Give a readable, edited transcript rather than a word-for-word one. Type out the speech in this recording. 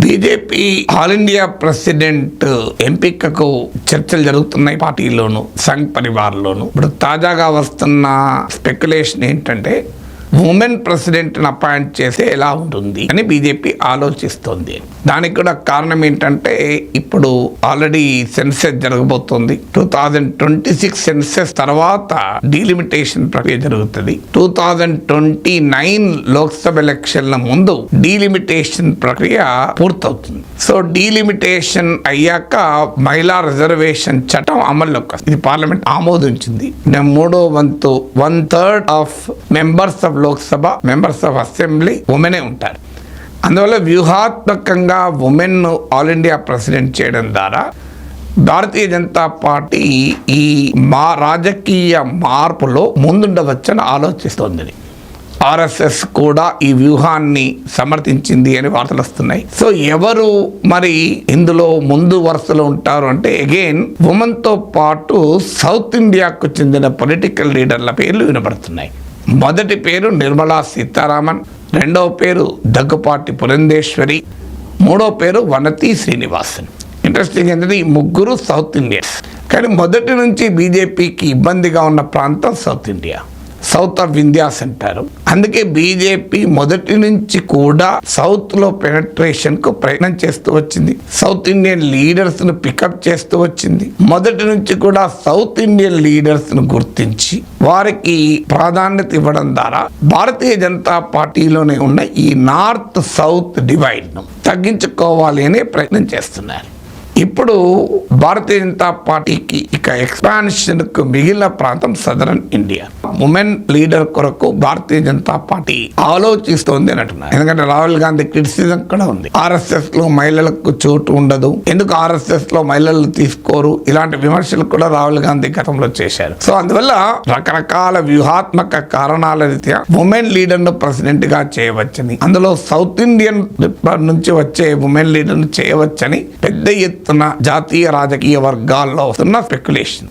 BJP all India president ఎంపికకు చర్చలు జరుగుతున్నాయి పార్టీలోను, సంఘ్ పరివార్లోను. ఇప్పుడు తాజాగా వస్తున్న స్పెక్యులేషన్ ఏంటంటే ఉమెన్ ప్రెసిడెంట్ని అపాయింట్ చేస్తే ఎలా ఉంటుంది అని బీజేపీ ఆలోచిస్తోంది. దానికి కూడా కారణం ఏంటంటే ఇప్పుడు ఆల్రెడీ సెన్సెస్ జరగబోతోంది. 2026 సెన్సెస్ తర్వాత డీలిమిటేషన్ ప్రక్రియ జరుగుతుంది. 2029 లోక్సభ ఎలక్షన్ల ముందు డీలిమిటేషన్ ప్రక్రియ పూర్తవుతుంది. సో డీలిమిటేషన్ అయ్యాక మహిళా రిజర్వేషన్ చట్టం అమల్లోకి వస్తుంది. ఇది పార్లమెంట్ ఆమోదించింది. 1/3 of members of Lok Sabha, members of assembly ఉమెనే ఉంటారు. అందువల్ల వ్యూహాత్మకంగా ఉమెన్ ఆల్ ఇండియా ప్రెసిడెంట్ చేయడం ద్వారా భారతీయ జనతా పార్టీ ఈ రాజకీయ మార్పులో ముందుండవచ్చని ఆలోచిస్తోంది. ఆర్ఎస్ఎస్ కూడా ఈ వ్యూహాన్ని సమర్థించింది అని వార్తలు వస్తున్నాయి. సో ఎవరు మరి ఇందులో ముందు వరుసలో ఉంటారు అంటే అగైన్ ఉమెన్ తో పాటు సౌత్ ఇండియాకు చెందిన పొలిటికల్ లీడర్ల పేర్లు వినబడుతున్నాయి. మొదటి పేరు నిర్మలా సీతారామన్, రెండవ పేరు దగ్గుపాటి పురంధేశ్వరి, మూడో పేరు వనతి శ్రీనివాసన్. ఇంట్రెస్టింగ్ ఏంటంటే ఈ ముగ్గురు సౌత్ ఇండియన్స్. కానీ మొదటి నుంచి బీజేపీకి ఇబ్బందిగా ఉన్న ప్రాంతం south India, south of India's అంటారు. అందుకే బీజేపీ మొదటి నుంచి కూడా సౌత్ లో పెనట్రేషన్ కు ప్రయత్నం చేస్తూ వచ్చింది. సౌత్ ఇండియన్ లీడర్స్ ను పికప్ చేస్తూ వచ్చింది. మొదటి నుంచి కూడా సౌత్ ఇండియన్ లీడర్స్ ను గుర్తించి వారికి ప్రాధాన్యత ఇవ్వడం ద్వారా భారతీయ జనతా పార్టీలోనే ఉన్న ఈ నార్త్ సౌత్ డివైడ్ ను తగ్గించుకోవాలి అనే ప్రయత్నం చేస్తున్నారు. ఇప్పుడు భారతీయ జనతా పార్టీకి ఇక ఎక్స్పాన్షన్ కు మిగిలిన ప్రాంతం సదరన్ ఇండియా. ఉమెన్ లీడర్ కొరకు భారతీయ జనతా పార్టీ ఆలోచిస్తోంది అని అంటున్నారు. ఎందుకంటే రాహుల్ గాంధీ క్రిటిసిజం కూడా ఉంది. ఆర్ఎస్ఎస్ లో మహిళలకు చోటు ఉండదు, ఎందుకు ఆర్ఎస్ఎస్ లో మహిళలు తీసుకోరు, ఇలాంటి విమర్శలు కూడా రాహుల్ గాంధీ గతంలో చేశారు. సో అందువల్ల రకరకాల వ్యూహాత్మక కారణాల రీత్యా ఉమెన్ లీడర్ ను ప్రెసిడెంట్ గా చేయవచ్చని, అందులో సౌత్ ఇండియన్ నుంచి వచ్చే ఉమెన్ లీడర్ ను చేయవచ్చని పెద్ద ఎత్తున జాతీయ రాజకీయ వర్గాల్లో వస్తున్న స్పెక్యులేషన్.